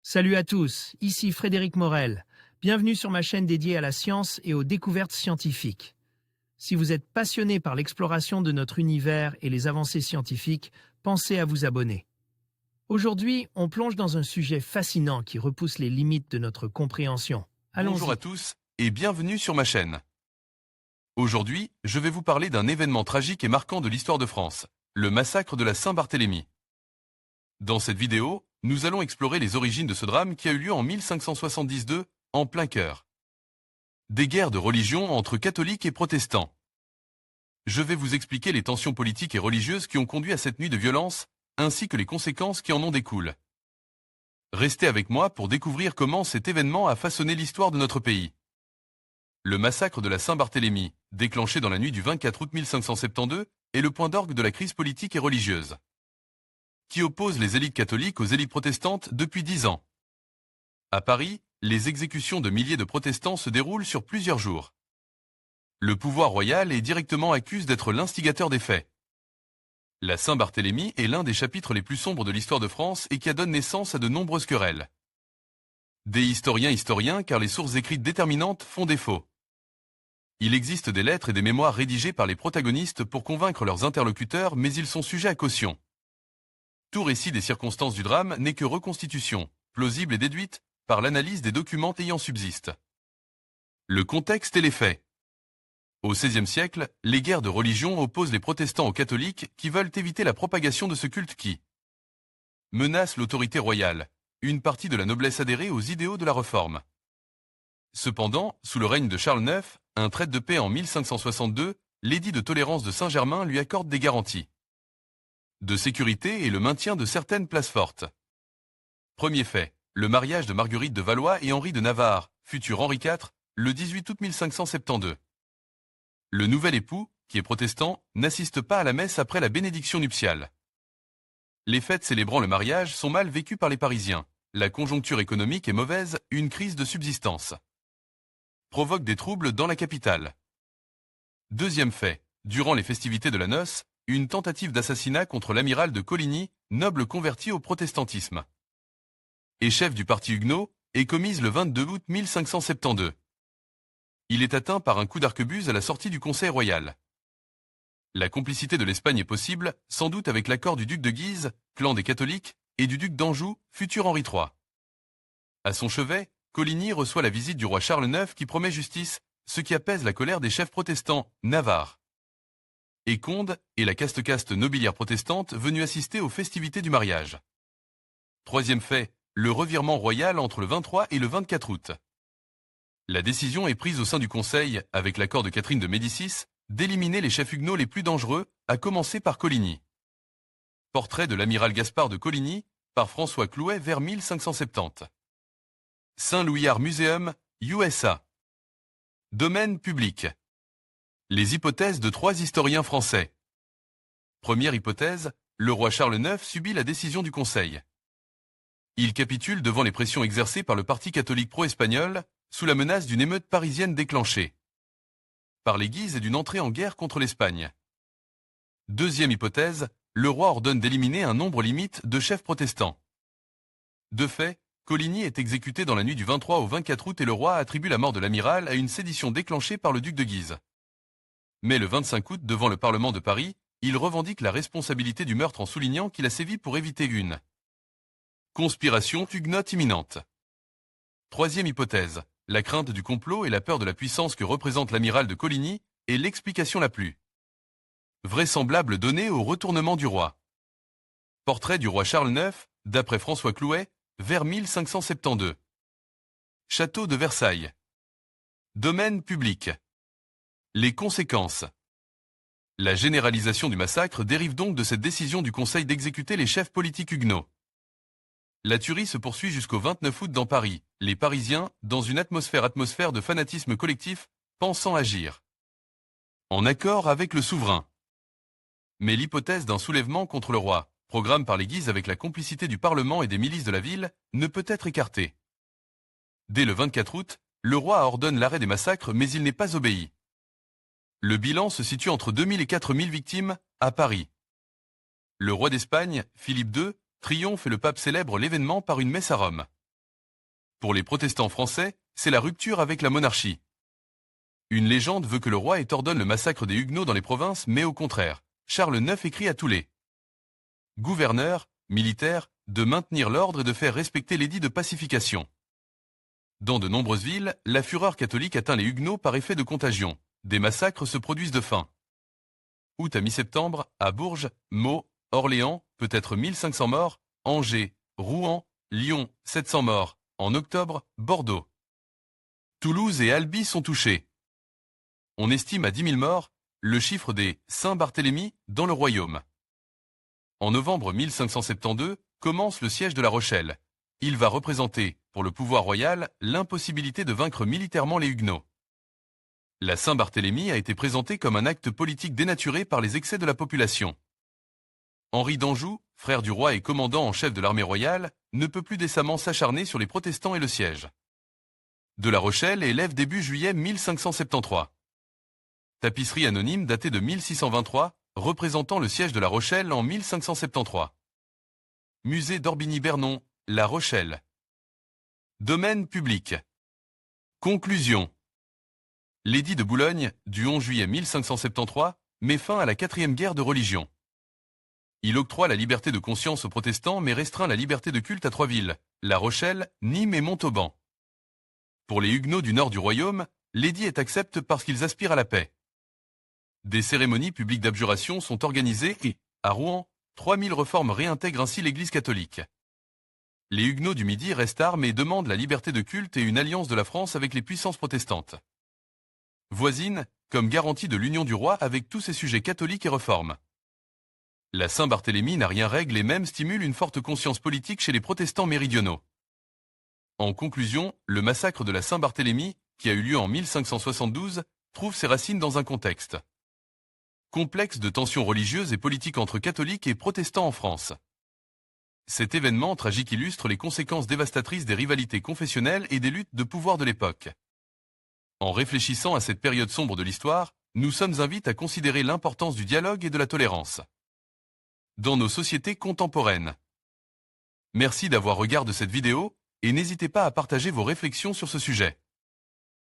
Salut à tous, ici Frédéric Morel. Bienvenue sur ma chaîne dédiée à la science et aux découvertes scientifiques. Si vous êtes passionné par l'exploration de notre univers et les avancées scientifiques, pensez à vous abonner. Aujourd'hui, on plonge dans un sujet fascinant qui repousse les limites de notre compréhension. Bonjour Allons-y. à tous et bienvenue sur ma chaîne. Aujourd'hui, je vais vous parler d'un événement tragique et marquant de l'histoire de France, le massacre de la Saint-Barthélemy. Dans cette vidéo, nous allons explorer les origines de ce drame qui a eu lieu en 1572, en plein cœur des guerres de religion entre catholiques et protestants. Je vais vous expliquer les tensions politiques et religieuses qui ont conduit à cette nuit de violence, ainsi que les conséquences qui en ont découlent. Restez avec moi pour découvrir comment cet événement a façonné l'histoire de notre pays. Le massacre de la Saint-Barthélemy, déclenché dans la nuit du 24 août 1572, est le point d'orgue de la crise politique et religieuse, qui oppose les élites catholiques aux élites protestantes depuis 10 ans. À Paris, les exécutions de milliers de protestants se déroulent sur plusieurs jours. Le pouvoir royal est directement accusé d'être l'instigateur des faits. La Saint-Barthélemy est l'un des chapitres les plus sombres de l'histoire de France et qui a donné naissance à de nombreuses querelles. Des historiens car les sources écrites déterminantes font défaut. Il existe des lettres et des mémoires rédigées par les protagonistes pour convaincre leurs interlocuteurs, mais ils sont sujets à caution. Tout récit des circonstances du drame n'est que reconstitution, plausible et déduite, par l'analyse des documents ayant subsiste. Le contexte et les faits. Au XVIe siècle, les guerres de religion opposent les protestants aux catholiques qui veulent éviter la propagation de ce culte qui menace l'autorité royale, une partie de la noblesse adhérée aux idéaux de la Réforme. Cependant, sous le règne de Charles IX, un traité de paix en 1562, l'édit de tolérance de Saint-Germain lui accorde des garanties de sécurité et le maintien de certaines places fortes. Premier fait, le mariage de Marguerite de Valois et Henri de Navarre, futur Henri IV, le 18 août 1572. Le nouvel époux, qui est protestant, n'assiste pas à la messe après la bénédiction nuptiale. Les fêtes célébrant le mariage sont mal vécues par les Parisiens. La conjoncture économique est mauvaise, une crise de subsistance provoque des troubles dans la capitale. Deuxième fait, durant les festivités de la noce, une tentative d'assassinat contre l'amiral de Coligny, noble converti au protestantisme et chef du parti huguenot, est commise le 22 août 1572. Il est atteint par un coup d'arquebuse à la sortie du Conseil royal. La complicité de l'Espagne est possible, sans doute avec l'accord du duc de Guise, clan des catholiques, et du duc d'Anjou, futur Henri III. À son chevet, Coligny reçoit la visite du roi Charles IX qui promet justice, ce qui apaise la colère des chefs protestants, Navarre et Conde, et la caste nobiliaire protestante venue assister aux festivités du mariage. Troisième fait, le revirement royal entre le 23 et le 24 août. La décision est prise au sein du Conseil, avec l'accord de Catherine de Médicis, d'éliminer les chefs huguenots les plus dangereux, à commencer par Coligny. Portrait de l'amiral Gaspard de Coligny, par François Clouet vers 1570. Saint-Louis Art Museum, USA. Domaine public. Les hypothèses de 3 historiens français. Première hypothèse, le roi Charles IX subit la décision du Conseil. Il capitule devant les pressions exercées par le parti catholique pro-espagnol, sous la menace d'une émeute parisienne déclenchée par les Guises et d'une entrée en guerre contre l'Espagne. Deuxième hypothèse, le roi ordonne d'éliminer un nombre limite de chefs protestants. De fait, Coligny est exécuté dans la nuit du 23 au 24 août et le roi attribue la mort de l'amiral à une sédition déclenchée par le duc de Guise. Mais le 25 août, devant le Parlement de Paris, il revendique la responsabilité du meurtre en soulignant qu'il a sévi pour éviter une conspiration huguenote imminente. Troisième hypothèse, la crainte du complot et la peur de la puissance que représente l'amiral de Coligny est l'explication la plus vraisemblable donnée au retournement du roi. Portrait du roi Charles IX, d'après François Clouet, vers 1572. Château de Versailles. Domaine public. Les conséquences. La généralisation du massacre dérive donc de cette décision du Conseil d'exécuter les chefs politiques huguenots. La tuerie se poursuit jusqu'au 29 août dans Paris, les Parisiens, dans une atmosphère de fanatisme collectif, pensant agir en accord avec le souverain. Mais l'hypothèse d'un soulèvement contre le roi, programme par les Guises avec la complicité du Parlement et des milices de la ville, ne peut être écartée. Dès le 24 août, le roi ordonne l'arrêt des massacres mais il n'est pas obéi. Le bilan se situe entre 2000 et 4000 victimes, à Paris. Le roi d'Espagne, Philippe II, triomphe et le pape célèbre l'événement par une messe à Rome. Pour les protestants français, c'est la rupture avec la monarchie. Une légende veut que le roi ordonne le massacre des Huguenots dans les provinces, mais au contraire, Charles IX écrit à tous les gouverneurs, militaires, de maintenir l'ordre et de faire respecter l'édit de pacification. Dans de nombreuses villes, la fureur catholique atteint les Huguenots par effet de contagion. Des massacres se produisent de fin août à mi-septembre, à Bourges, Meaux, Orléans, peut-être 1500 morts, Angers, Rouen, Lyon, 700 morts, en octobre, Bordeaux. Toulouse et Albi sont touchés. On estime à 10 000 morts le chiffre des Saint-Barthélemy dans le royaume. En novembre 1572, commence le siège de La Rochelle. Il va représenter, pour le pouvoir royal, l'impossibilité de vaincre militairement les Huguenots. La Saint-Barthélemy a été présentée comme un acte politique dénaturé par les excès de la population. Henri d'Anjou, frère du roi et commandant en chef de l'armée royale, ne peut plus décemment s'acharner sur les protestants et le siège de La Rochelle élève début juillet 1573. Tapisserie anonyme datée de 1623, représentant le siège de La Rochelle en 1573. Musée d'Orbigny-Bernon, La Rochelle. Domaine public. Conclusion. L'édit de Boulogne, du 11 juillet 1573, met fin à la 4e guerre de religion. Il octroie la liberté de conscience aux protestants mais restreint la liberté de culte à 3 villes, La Rochelle, Nîmes et Montauban. Pour les Huguenots du nord du royaume, l'édit est accepté parce qu'ils aspirent à la paix. Des cérémonies publiques d'abjuration sont organisées et, à Rouen, 3000 réformes réintègrent ainsi l'Église catholique. Les Huguenots du Midi restent armés et demandent la liberté de culte et une alliance de la France avec les puissances protestantes voisines, comme garantie de l'union du roi avec tous ses sujets catholiques et réformes. La Saint-Barthélemy n'a rien règle et même stimule une forte conscience politique chez les protestants méridionaux. En conclusion, le massacre de la Saint-Barthélemy, qui a eu lieu en 1572, trouve ses racines dans un contexte complexe de tensions religieuses et politiques entre catholiques et protestants en France. Cet événement tragique illustre les conséquences dévastatrices des rivalités confessionnelles et des luttes de pouvoir de l'époque. En réfléchissant à cette période sombre de l'histoire, nous sommes invités à considérer l'importance du dialogue et de la tolérance dans nos sociétés contemporaines. Merci d'avoir regardé cette vidéo et n'hésitez pas à partager vos réflexions sur ce sujet.